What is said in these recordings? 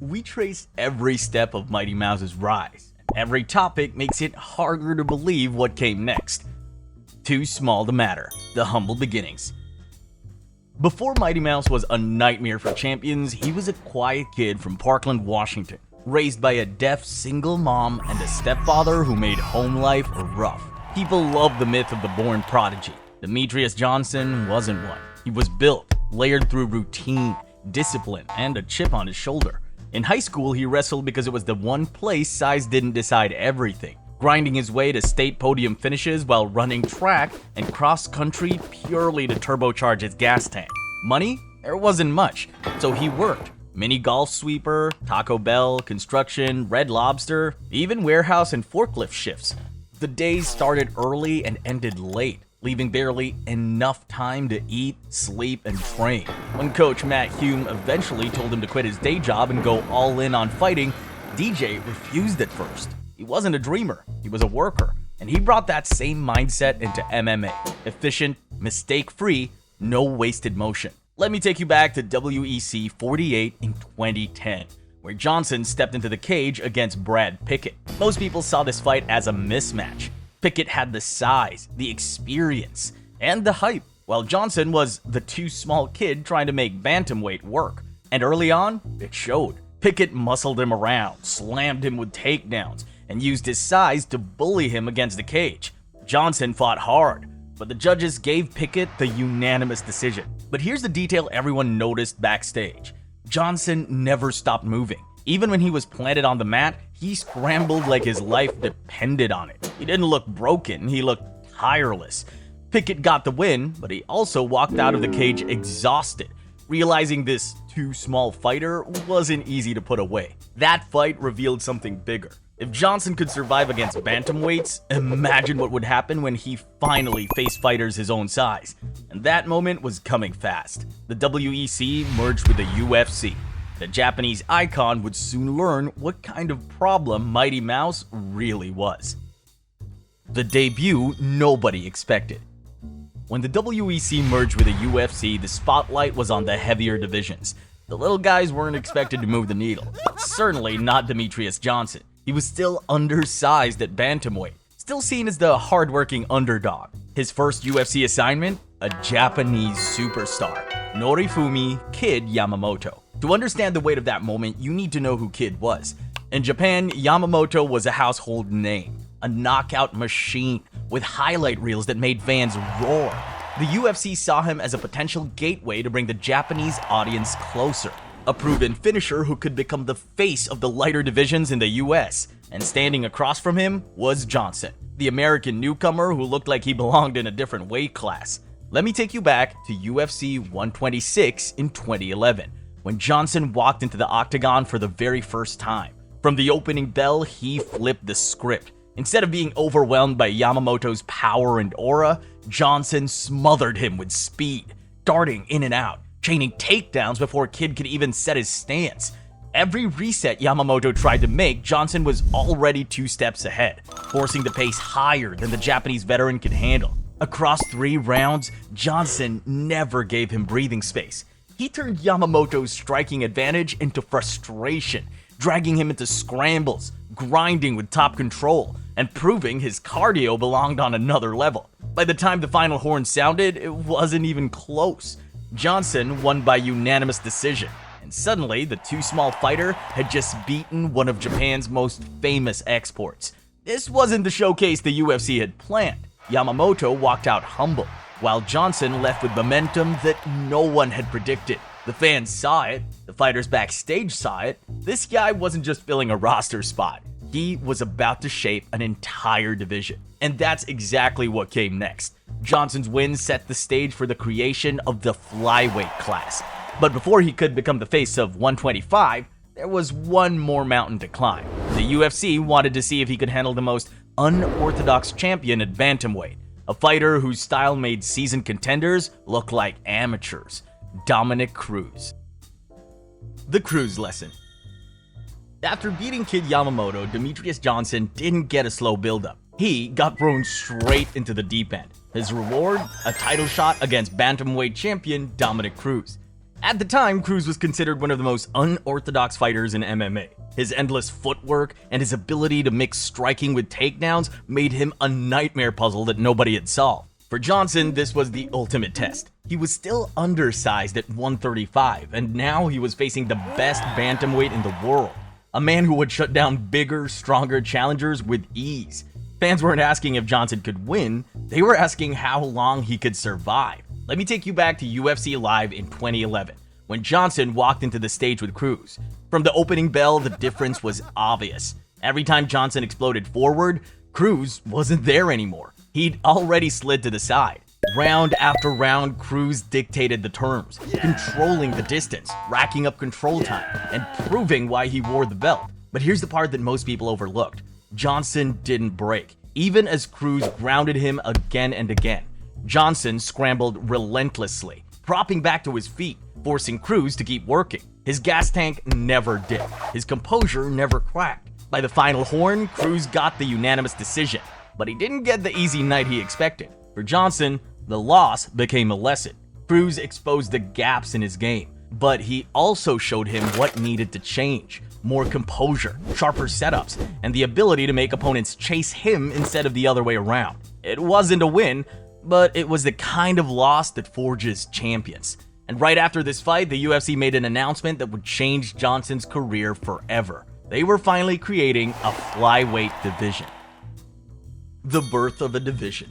We trace every step of Mighty Mouse's rise, and every topic makes it harder to believe what came next. Too small to matter, the humble beginnings. Before Mighty Mouse was a nightmare for champions, he was a quiet kid from Parkland, Washington, raised by a deaf single mom and a stepfather who made home life rough. People love the myth of the born prodigy. Demetrius Johnson wasn't one. He was built, layered through routine, discipline, and a chip on his shoulder. In high school, he wrestled because it was the one place size didn't decide everything, grinding his way to state podium finishes while running track and cross-country purely to turbocharge his gas tank. Money? There wasn't much, so he worked. Mini golf sweeper, Taco Bell, construction, Red Lobster, even warehouse and forklift shifts. The days started early and ended late, leaving barely enough time to eat, sleep, and train. When coach Matt Hume eventually told him to quit his day job and go all in on fighting, DJ refused at first. He wasn't a dreamer, he was a worker, and he brought that same mindset into MMA. Efficient, mistake-free, no wasted motion. Let me take you back to WEC 48 in 2010, where Johnson stepped into the cage against Brad Pickett. Most people saw this fight as a mismatch. Pickett had the size, the experience, and the hype, while Johnson was the too small kid trying to make bantamweight work. And early on, it showed. Pickett muscled him around, slammed him with takedowns, and used his size to bully him against the cage. Johnson fought hard, but the judges gave Pickett the unanimous decision. But here's the detail everyone noticed backstage. Johnson never stopped moving. Even when he was planted on the mat, he scrambled like his life depended on it. He didn't look broken, he looked tireless. Pickett got the win, but he also walked out of the cage exhausted, realizing this too small fighter wasn't easy to put away. That fight revealed something bigger. If Johnson could survive against bantamweights, imagine what would happen when he finally faced fighters his own size. And that moment was coming fast. The WEC merged with the UFC. The Japanese icon would soon learn what kind of problem Mighty Mouse really was. The debut nobody expected. When the WEC merged with the UFC, the spotlight was on the heavier divisions. The little guys weren't expected to move the needle. Certainly not Demetrius Johnson. He was still undersized at bantamweight, still seen as the hardworking underdog. His first UFC assignment? A Japanese superstar, Norifumi Kid Yamamoto. To understand the weight of that moment, you need to know who Kid was. In Japan, Yamamoto was a household name, a knockout machine with highlight reels that made fans roar. The UFC saw him as a potential gateway to bring the Japanese audience closer. A proven finisher who could become the face of the lighter divisions in the US. And standing across from him was Johnson, the American newcomer who looked like he belonged in a different weight class. Let me take you back to UFC 126 in 2011, when Johnson walked into the octagon for the very first time. From the opening bell, he flipped the script. Instead of being overwhelmed by Yamamoto's power and aura, Johnson smothered him with speed, darting in and out, chaining takedowns before Kid could even set his stance. Every reset Yamamoto tried to make, Johnson was already 2 steps ahead, forcing the pace higher than the Japanese veteran could handle. Across 3 rounds, Johnson never gave him breathing space. He turned Yamamoto's striking advantage into frustration, dragging him into scrambles, grinding with top control, and proving his cardio belonged on another level. By the time the final horn sounded, it wasn't even close. Johnson won by unanimous decision, and suddenly the too small fighter had just beaten one of Japan's most famous exports. This wasn't the showcase the UFC had planned. Yamamoto walked out humble, while Johnson left with momentum that no one had predicted. The fans saw it, the fighters backstage saw it. This guy wasn't just filling a roster spot. He was about to shape an entire division. And that's exactly what came next. Johnson's win set the stage for the creation of the Flyweight class. But before he could become the face of 125, there was one more mountain to climb. The UFC wanted to see if he could handle the most unorthodox champion at bantamweight, a fighter whose style made seasoned contenders look like amateurs, Dominick Cruz. The Cruz lesson. After beating Kid Yamamoto, Demetrius Johnson didn't get a slow buildup. He got thrown straight into the deep end. His reward? A title shot against bantamweight champion Dominick Cruz. At the time, Cruz was considered one of the most unorthodox fighters in MMA. His endless footwork and his ability to mix striking with takedowns made him a nightmare puzzle that nobody had solved. For Johnson, this was the ultimate test. He was still undersized at 135, and now he was facing the best bantamweight in the world. A man who would shut down bigger, stronger challengers with ease. Fans weren't asking if Johnson could win, they were asking how long he could survive. Let me take you back to UFC Live in 2011, when Johnson walked into the stage with Cruz. From the opening bell, the difference was obvious. Every time Johnson exploded forward, Cruz wasn't there anymore. He'd already slid to the side. Round after round, Cruz dictated the terms, controlling the distance, racking up control time, and proving why he wore the belt. But here's the part that most people overlooked. Johnson didn't break, even as Cruz grounded him again and again. Johnson scrambled relentlessly, propping back to his feet, forcing Cruz to keep working. His gas tank never dipped. His composure never cracked. By the final horn, Cruz got the unanimous decision, but he didn't get the easy night he expected. For Johnson, the loss became a lesson. Cruz exposed the gaps in his game, but he also showed him what needed to change. More composure, sharper setups, and the ability to make opponents chase him instead of the other way around. It wasn't a win, but it was the kind of loss that forges champions. And right after this fight, the UFC made an announcement that would change Johnson's career forever. They were finally creating a flyweight division. The birth of a division.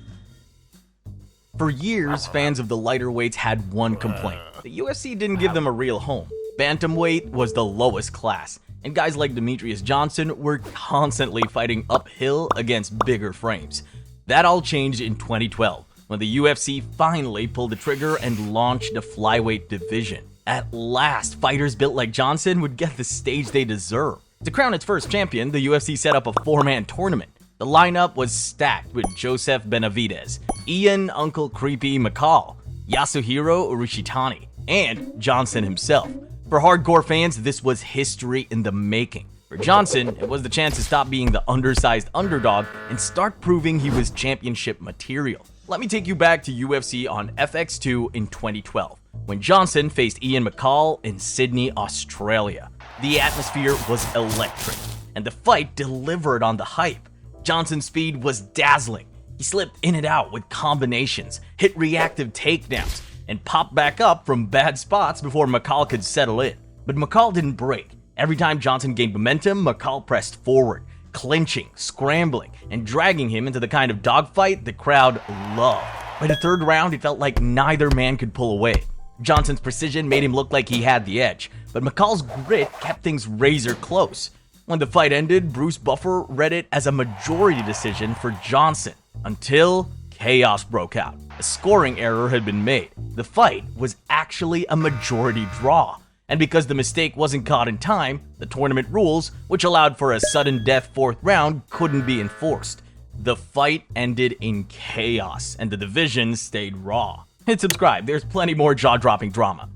For years, fans of the lighter weights had one complaint. The UFC didn't give them a real home. Bantamweight was the lowest class, and guys like Demetrius Johnson were constantly fighting uphill against bigger frames. That all changed in 2012, when the UFC finally pulled the trigger and launched a flyweight division. At last, fighters built like Johnson would get the stage they deserve. To crown its first champion, the UFC set up a 4-man tournament. The lineup was stacked with Joseph Benavidez, Ian Uncle Creepy McCall, Yasuhiro Urishitani, and Johnson himself. For hardcore fans, this was history in the making. For Johnson, it was the chance to stop being the undersized underdog and start proving he was championship material. Let me take you back to UFC on FX2 in 2012, when Johnson faced Ian McCall in Sydney, Australia. The atmosphere was electric, and the fight delivered on the hype. Johnson's speed was dazzling. He slipped in and out with combinations, hit reactive takedowns, and popped back up from bad spots before McCall could settle in. But McCall didn't break. Every time Johnson gained momentum, McCall pressed forward, clinching, scrambling, and dragging him into the kind of dogfight the crowd loved. By the third round, it felt like neither man could pull away. Johnson's precision made him look like he had the edge, but McCall's grit kept things razor close. When the fight ended, Bruce Buffer read it as a majority decision for Johnson, until chaos broke out. A scoring error had been made. The fight was actually a majority draw. And because the mistake wasn't caught in time, the tournament rules, which allowed for a sudden death fourth round, couldn't be enforced. The fight ended in chaos, and the division stayed raw. Hit subscribe, there's plenty more jaw-dropping drama.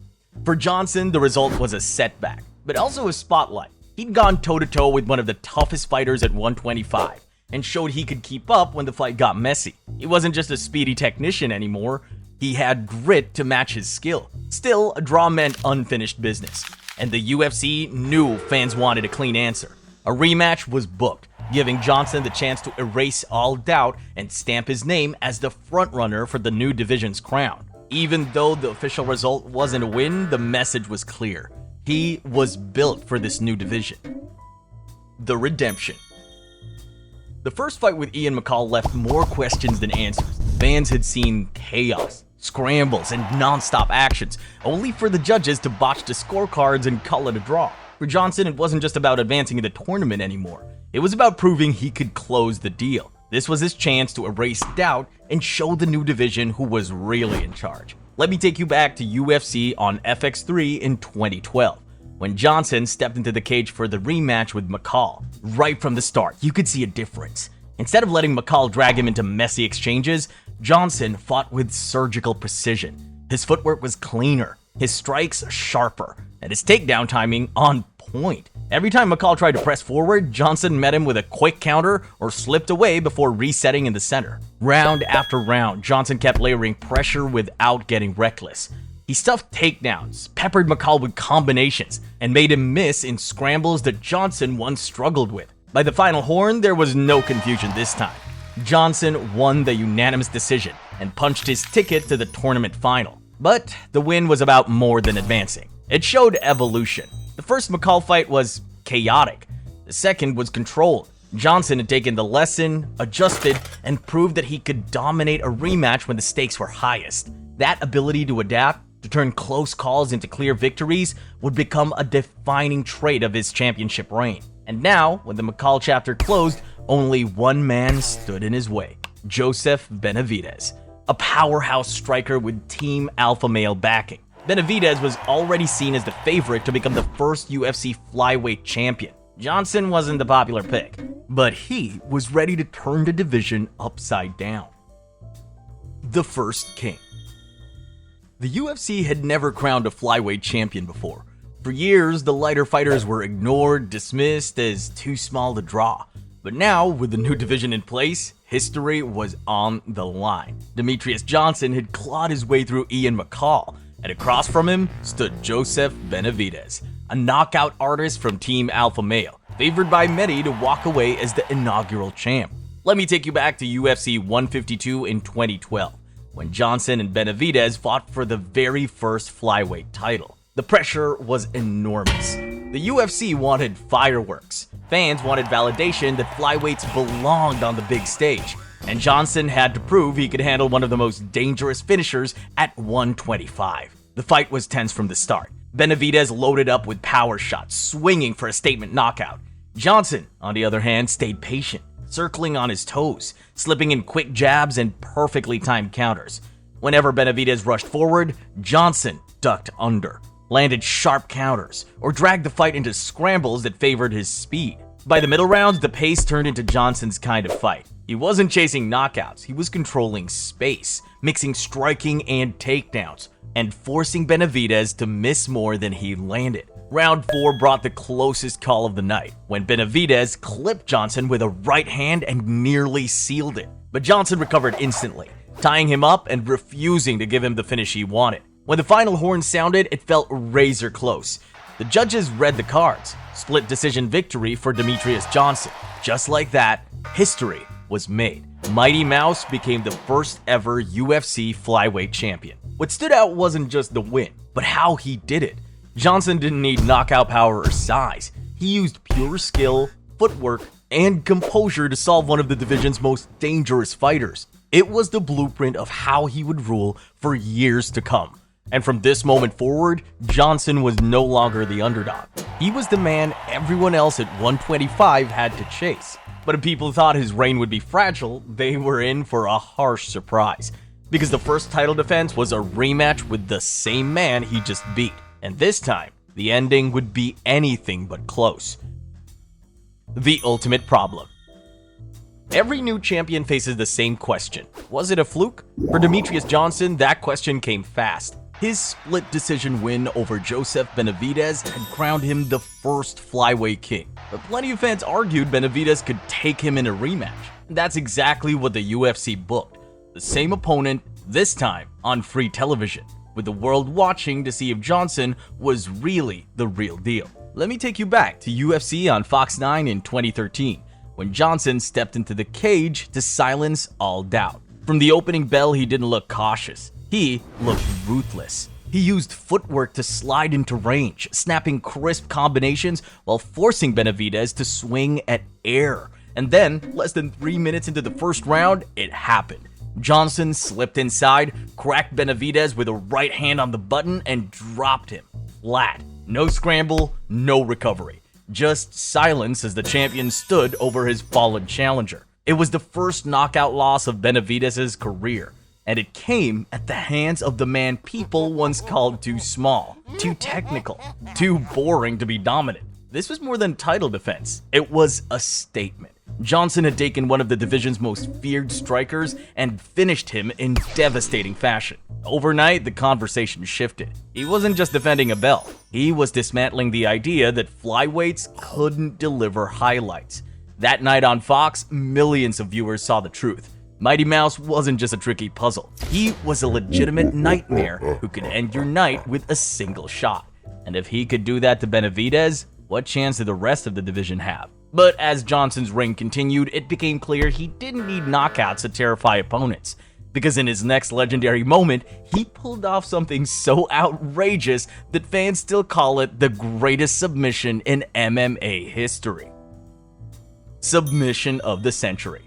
For Johnson, the result was a setback, but also a spotlight. He'd gone toe-to-toe with one of the toughest fighters at 125, and showed he could keep up when the fight got messy. He wasn't just a speedy technician anymore, he had grit to match his skill. Still, a draw meant unfinished business, and the UFC knew fans wanted a clean answer. A rematch was booked, giving Johnson the chance to erase all doubt and stamp his name as the frontrunner for the new division's crown. Even though the official result wasn't a win, the message was clear. He was built for this new division. The redemption. The first fight with Ian McCall left more questions than answers. Fans had seen chaos, scrambles, and non-stop actions, only for the judges to botch the scorecards and call it a draw. For Johnson, it wasn't just about advancing in the tournament anymore. It was about proving he could close the deal. This was his chance to erase doubt and show the new division who was really in charge. Let me take you back to UFC on FX3 in 2012, when Johnson stepped into the cage for the rematch with McCall. Right from the start, you could see a difference. Instead of letting McCall drag him into messy exchanges, Johnson fought with surgical precision. His footwork was cleaner, his strikes sharper, and his takedown timing on point. Every time McCall tried to press forward, Johnson met him with a quick counter or slipped away before resetting in the center. Round after round, Johnson kept layering pressure without getting reckless. He stuffed takedowns, peppered McCall with combinations, and made him miss in scrambles that Johnson once struggled with. By the final horn, there was no confusion this time. Johnson won the unanimous decision and punched his ticket to the tournament final. But the win was about more than advancing. It showed evolution. The first McCall fight was chaotic. The second was controlled. Johnson had taken the lesson, adjusted, and proved that he could dominate a rematch when the stakes were highest. That ability to adapt, to turn close calls into clear victories, would become a defining trait of his championship reign. And now, when the McCall chapter closed, only one man stood in his way: Joseph Benavidez, a powerhouse striker with Team Alpha Male backing. Benavidez was already seen as the favorite to become the first UFC Flyweight champion. Johnson wasn't the popular pick, but he was ready to turn the division upside down. The First King. The UFC had never crowned a flyweight champion before. For years, the lighter fighters were ignored, dismissed as too small to draw. But now, with the new division in place, history was on the line. Demetrius Johnson had clawed his way through Ian McCall, and across from him stood Joseph Benavidez, a knockout artist from Team Alpha Male, favored by many to walk away as the inaugural champ. Let me take you back to UFC 152 in 2012, when Johnson and Benavidez fought for the very first flyweight title. The pressure was enormous. The UFC wanted fireworks. Fans wanted validation that flyweights belonged on the big stage, and Johnson had to prove he could handle one of the most dangerous finishers at 125. The fight was tense from the start. Benavidez loaded up with power shots, swinging for a statement knockout. Johnson, on the other hand, stayed patient, circling on his toes, slipping in quick jabs and perfectly timed counters. Whenever Benavidez rushed forward, Johnson ducked under, landed sharp counters, or dragged the fight into scrambles that favored his speed. By the middle rounds, the pace turned into Johnson's kind of fight. He wasn't chasing knockouts, he was controlling space, mixing striking and takedowns, and forcing Benavidez to miss more than he landed. Round 4 brought the closest call of the night, when Benavidez clipped Johnson with a right hand and nearly sealed it. But Johnson recovered instantly, tying him up and refusing to give him the finish he wanted. When the final horn sounded, it felt razor close. The judges read the cards. Split decision victory for Demetrius Johnson. Just like that, history was made. Mighty Mouse became the first ever UFC flyweight champion. What stood out wasn't just the win, but how he did it. Johnson didn't need knockout power or size. He used pure skill, footwork, and composure to solve one of the division's most dangerous fighters. It was the blueprint of how he would rule for years to come. And from this moment forward, Johnson was no longer the underdog. He was the man everyone else at 125 had to chase. But if people thought his reign would be fragile, they were in for a harsh surprise. Because the first title defense was a rematch with the same man he just beat. And this time, the ending would be anything but close. The ultimate problem. Every new champion faces the same question. Was it a fluke? For Demetrius Johnson, that question came fast. His split decision win over Joseph Benavidez had crowned him the first flyweight king. But plenty of fans argued Benavidez could take him in a rematch. That's exactly what the UFC booked. The same opponent, this time on free television, with the world watching to see if Johnson was really the real deal. Let me take you back to UFC on Fox 9 in 2013, when Johnson stepped into the cage to silence all doubt. From the opening bell, he didn't look cautious. He looked ruthless. He used footwork to slide into range, snapping crisp combinations while forcing Benavidez to swing at air. And then, less than 3 minutes into the first round, it happened. Johnson slipped inside, cracked Benavidez with a right hand on the button, and dropped him flat. No scramble, no recovery. Just silence as the champion stood over his fallen challenger. It was the first knockout loss of Benavidez's career. And it came at the hands of the man people once called too small, too technical, too boring to be dominant. This was more than title defense. It was a statement. Johnson had taken one of the division's most feared strikers and finished him in devastating fashion. Overnight, the conversation shifted. He wasn't just defending a belt. He was dismantling the idea that flyweights couldn't deliver highlights. That night on Fox, millions of viewers saw the truth. Mighty Mouse wasn't just a tricky puzzle. He was a legitimate nightmare who could end your night with a single shot. And if he could do that to Benavidez, what chance did the rest of the division have? But as Johnson's reign continued, it became clear he didn't need knockouts to terrify opponents. Because in his next legendary moment, he pulled off something so outrageous that fans still call it the greatest submission in MMA history. Submission of the century.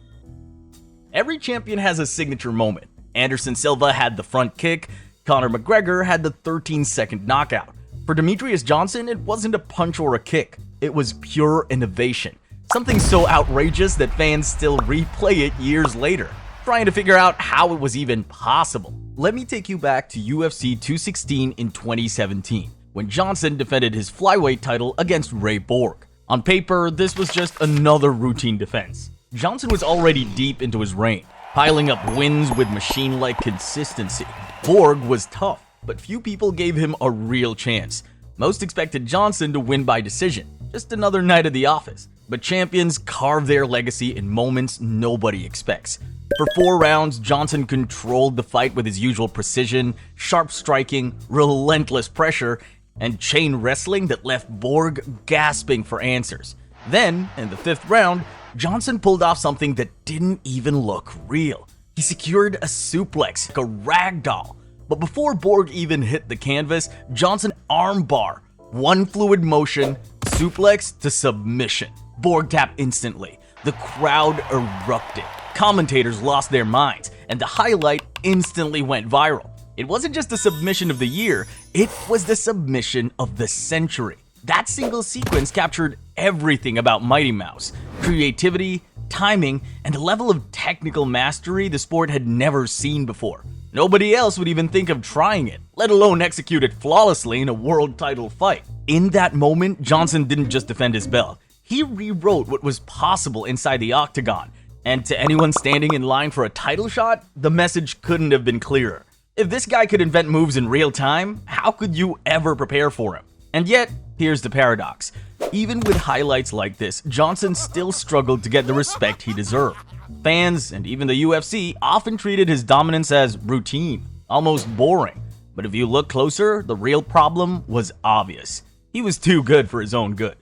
Every champion has a signature moment. Anderson Silva had the front kick, Conor McGregor had the 13-second knockout. For Demetrious Johnson, it wasn't a punch or a kick, it was pure innovation. Something so outrageous that fans still replay it years later, trying to figure out how it was even possible. Let me take you back to UFC 216 in 2017, when Johnson defended his flyweight title against Ray Borg. On paper, this was just another routine defense. Johnson was already deep into his reign, piling up wins with machine-like consistency. Borg was tough, but few people gave him a real chance. Most expected Johnson to win by decision, just another night at the office. But champions carve their legacy in moments nobody expects. For 4 rounds, Johnson controlled the fight with his usual precision, sharp striking, relentless pressure, and chain wrestling that left Borg gasping for answers. Then, in the 5th round, Johnson pulled off something that didn't even look real. He secured a suplex, like a rag doll. But before Borg even hit the canvas, Johnson armbar, one fluid motion, suplex to submission. Borg tapped instantly. The crowd erupted. Commentators lost their minds, and the highlight instantly went viral. It wasn't just the submission of the year, it was the submission of the century. That single sequence captured everything about Mighty Mouse: creativity, timing, and a level of technical mastery the sport had never seen before. Nobody else would even think of trying it, let alone execute it flawlessly in a world title fight. In that moment, Johnson didn't just defend his belt. He rewrote what was possible inside the octagon. And to anyone standing in line for a title shot, the message couldn't have been clearer. If this guy could invent moves in real time, how could you ever prepare for him? And yet, here's the paradox. Even with highlights like this, Johnson still struggled to get the respect he deserved. Fans, and even the UFC, often treated his dominance as routine, almost boring. But if you look closer, the real problem was obvious. He was too good for his own good.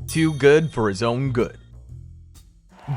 Too good for his own good.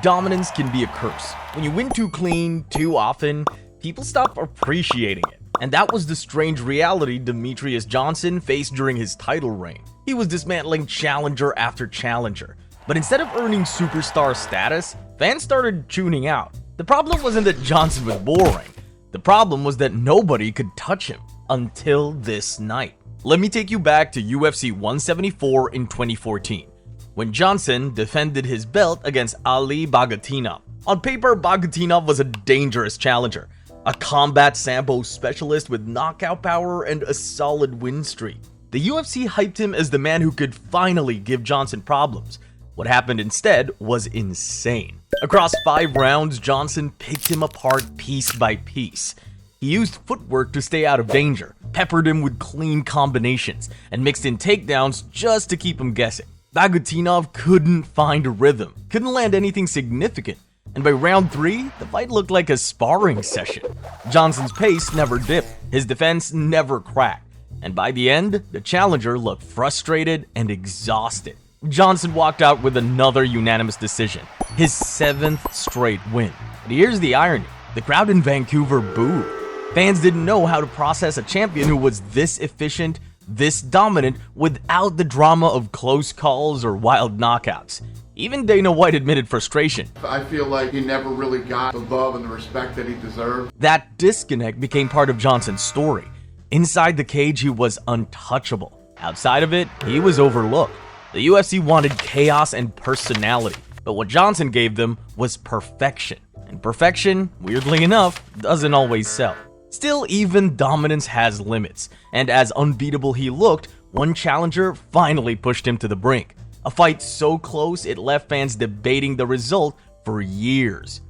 Dominance can be a curse. When you win too clean, too often, people stop appreciating it. And that was the strange reality Demetrious Johnson faced during his title reign. He was dismantling challenger after challenger. But instead of earning superstar status, fans started tuning out. The problem wasn't that Johnson was boring. The problem was that nobody could touch him until this night. Let me take you back to UFC 174 in 2014. When Johnson defended his belt against Ali Bagatinov. On paper, Bagatinov was a dangerous challenger, a combat sambo specialist with knockout power and a solid win streak. The UFC hyped him as the man who could finally give Johnson problems. What happened instead was insane. Across 5 rounds, Johnson picked him apart piece by piece. He used footwork to stay out of danger, peppered him with clean combinations, and mixed in takedowns just to keep him guessing. Bagatinov couldn't find a rhythm, couldn't land anything significant, and by round 3, the fight looked like a sparring session. Johnson's pace never dipped, his defense never cracked, and by the end, the challenger looked frustrated and exhausted. Johnson walked out with another unanimous decision, his 7th straight win. But here's the irony, the crowd in Vancouver booed. Fans didn't know how to process a champion who was this efficient, this dominant, without the drama of close calls or wild knockouts. Even Dana White admitted frustration. I feel like he never really got the love and the respect that he deserved. That disconnect became part of Johnson's story. Inside the cage, he was untouchable. Outside of it, he was overlooked. The UFC wanted chaos and personality, but what Johnson gave them was perfection. And perfection, weirdly enough, doesn't always sell. Still, even dominance has limits, and as unbeatable he looked, one challenger finally pushed him to the brink. A fight so close it left fans debating the result for years.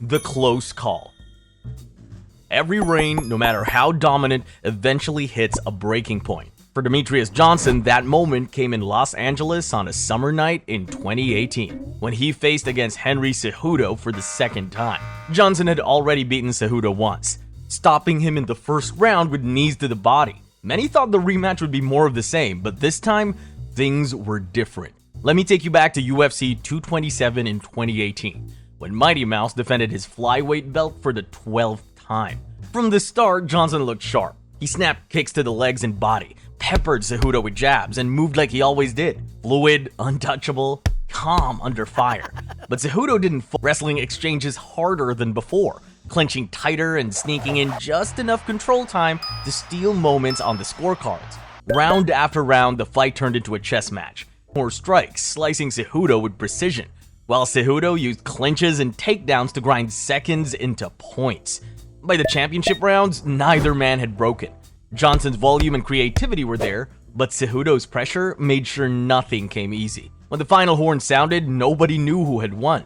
The close call. Every reign, no matter how dominant, eventually hits a breaking point. For Demetrius Johnson, that moment came in Los Angeles on a summer night in 2018, when he faced against Henry Cejudo for the second time. Johnson had already beaten Cejudo once, stopping him in the first round with knees to the body. Many thought the rematch would be more of the same, but this time, things were different. Let me take you back to UFC 227 in 2018, when Mighty Mouse defended his flyweight belt for the 12th time. From the start, Johnson looked sharp. He snapped kicks to the legs and body, peppered Cejudo with jabs, and moved like he always did. Fluid, untouchable, calm under fire. But Cejudo didn't fall. Wrestling exchanges harder than before, clinching tighter and sneaking in just enough control time to steal moments on the scorecards. Round after round, the fight turned into a chess match. More strikes, slicing Cejudo with precision, while Cejudo used clinches and takedowns to grind seconds into points. By the championship rounds, neither man had broken. Johnson's volume and creativity were there, but Cejudo's pressure made sure nothing came easy. When the final horn sounded, nobody knew who had won.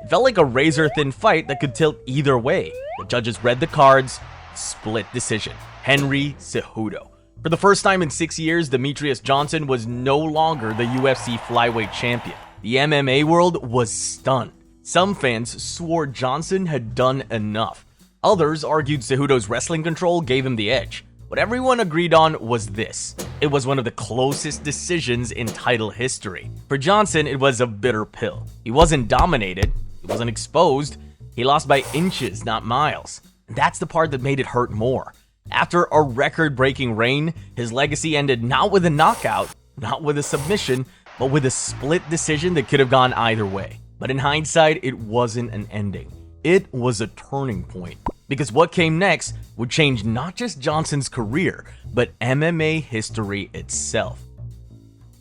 It felt like a razor-thin fight that could tilt either way. The judges read the cards, split decision. Henry Cejudo. For the first time in 6 years, Demetrius Johnson was no longer the UFC flyweight champion. The MMA world was stunned. Some fans swore Johnson had done enough. Others argued Cejudo's wrestling control gave him the edge. What everyone agreed on was this: it was one of the closest decisions in title history. For Johnson, it was a bitter pill. He wasn't dominated, he wasn't exposed, he lost by inches, not miles. And that's the part that made it hurt more. After a record-breaking reign, his legacy ended not with a knockout, not with a submission, but with a split decision that could have gone either way. But in hindsight, it wasn't an ending. It was a turning point. Because what came next would change not just Johnson's career, but MMA history itself.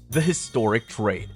The historic trade.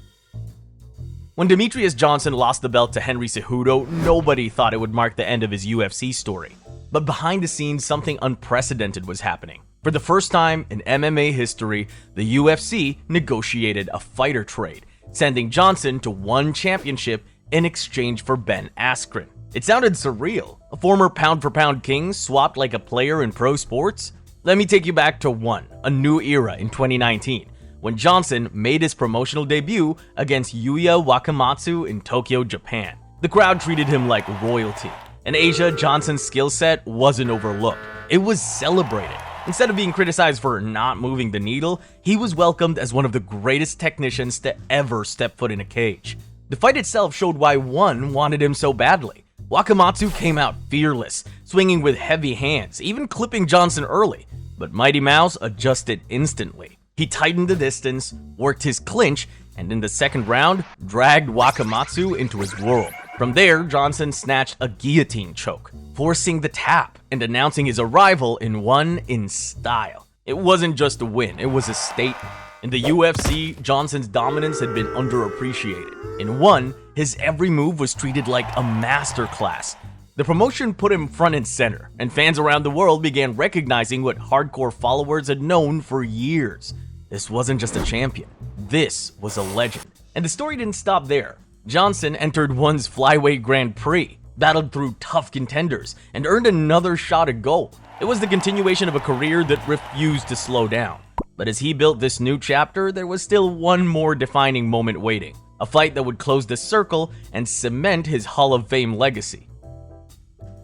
When Demetrius Johnson lost the belt to Henry Cejudo, nobody thought it would mark the end of his UFC story. But behind the scenes, something unprecedented was happening. For the first time in MMA history, the UFC negotiated a fighter trade, sending Johnson to one championship in exchange for Ben Askren. It sounded surreal. A former pound-for-pound king swapped like a player in pro sports? Let me take you back to a new era in 2019, when Johnson made his promotional debut against Yuya Wakamatsu in Tokyo, Japan. The crowd treated him like royalty. In Asia, Johnson's skill set wasn't overlooked. It was celebrated. Instead of being criticized for not moving the needle, he was welcomed as one of the greatest technicians to ever step foot in a cage. The fight itself showed why one wanted him so badly. Wakamatsu came out fearless, swinging with heavy hands, even clipping Johnson early. But Mighty Mouse adjusted instantly. He tightened the distance, worked his clinch, and in the second round, dragged Wakamatsu into his world. From there, Johnson snatched a guillotine choke, forcing the tap and announcing his arrival in style. It wasn't just a win, it was a statement. In the UFC, Johnson's dominance had been underappreciated. In his every move was treated like a masterclass. The promotion put him front and center, and fans around the world began recognizing what hardcore followers had known for years. This wasn't just a champion, this was a legend. And the story didn't stop there. Johnson entered one's Flyweight Grand Prix, battled through tough contenders, and earned another shot at gold. It was the continuation of a career that refused to slow down. But as he built this new chapter, there was still one more defining moment waiting. A fight that would close the circle and cement his Hall of Fame legacy.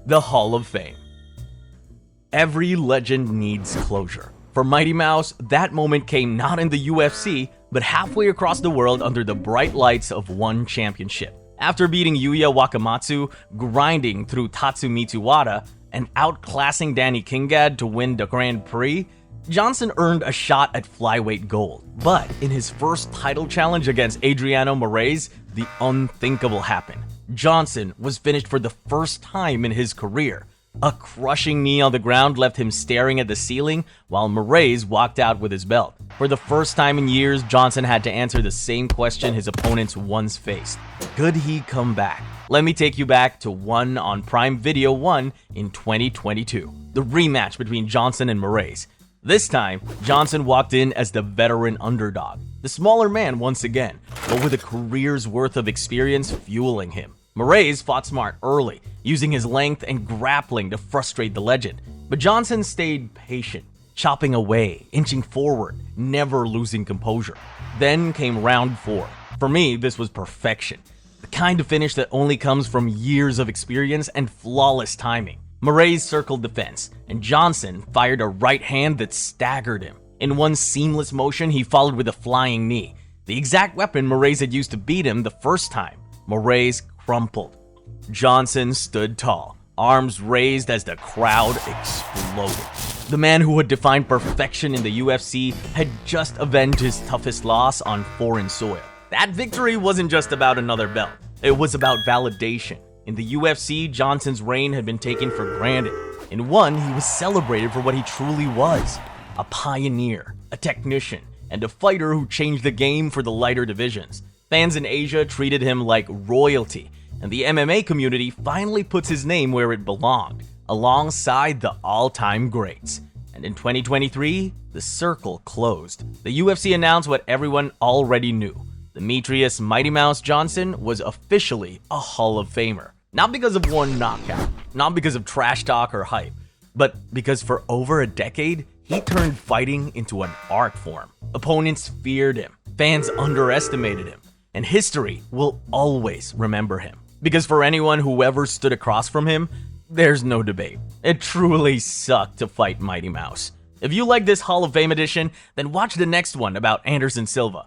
The Hall of Fame. Every legend needs closure. For Mighty Mouse, that moment came not in the UFC, but halfway across the world under the bright lights of one championship. After beating Yuya Wakamatsu, grinding through Tatsumitsu Wada, and outclassing Danny Kingad to win the Grand Prix, Johnson earned a shot at flyweight gold. But in his first title challenge against Adriano Moraes, the unthinkable happened. Johnson was finished for the first time in his career. A crushing knee on the ground left him staring at the ceiling while Moraes walked out with his belt. For the first time in years, Johnson had to answer the same question his opponents once faced. Could he come back? Let me take you back to on Prime Video 1 in 2022. The rematch between Johnson and Moraes. This time, Johnson walked in as the veteran underdog, the smaller man once again, but with a career's worth of experience fueling him. Moraes fought smart early, using his length and grappling to frustrate the legend, but Johnson stayed patient. chopping away, inching forward, never losing composure. Then came round 4. For me, this was perfection. The kind of finish that only comes from years of experience and flawless timing. Moraes circled the fence, and Johnson fired a right hand that staggered him. In one seamless motion, he followed with a flying knee, the exact weapon Moraes had used to beat him the first time. Moraes crumpled. Johnson stood tall, arms raised as the crowd exploded. The man who had defined perfection in the UFC had just avenged his toughest loss on foreign soil. That victory wasn't just about another belt. It was about validation. In the UFC, Johnson's reign had been taken for granted. In one, he was celebrated for what he truly was: a pioneer, a technician, and a fighter who changed the game for the lighter divisions. Fans in Asia treated him like royalty, and the MMA community finally puts his name where it belonged, alongside the all-time greats. And in 2023, the circle closed. The UFC announced what everyone already knew. Demetrius Mighty Mouse Johnson was officially a Hall of Famer. Not because of one knockout, not because of trash talk or hype, but because for over a decade, he turned fighting into an art form. Opponents feared him, fans underestimated him, and history will always remember him. Because for anyone who ever stood across from him, there's no debate. It truly sucked to fight Mighty Mouse. If you like this Hall of Fame edition, then watch the next one about Anderson Silva.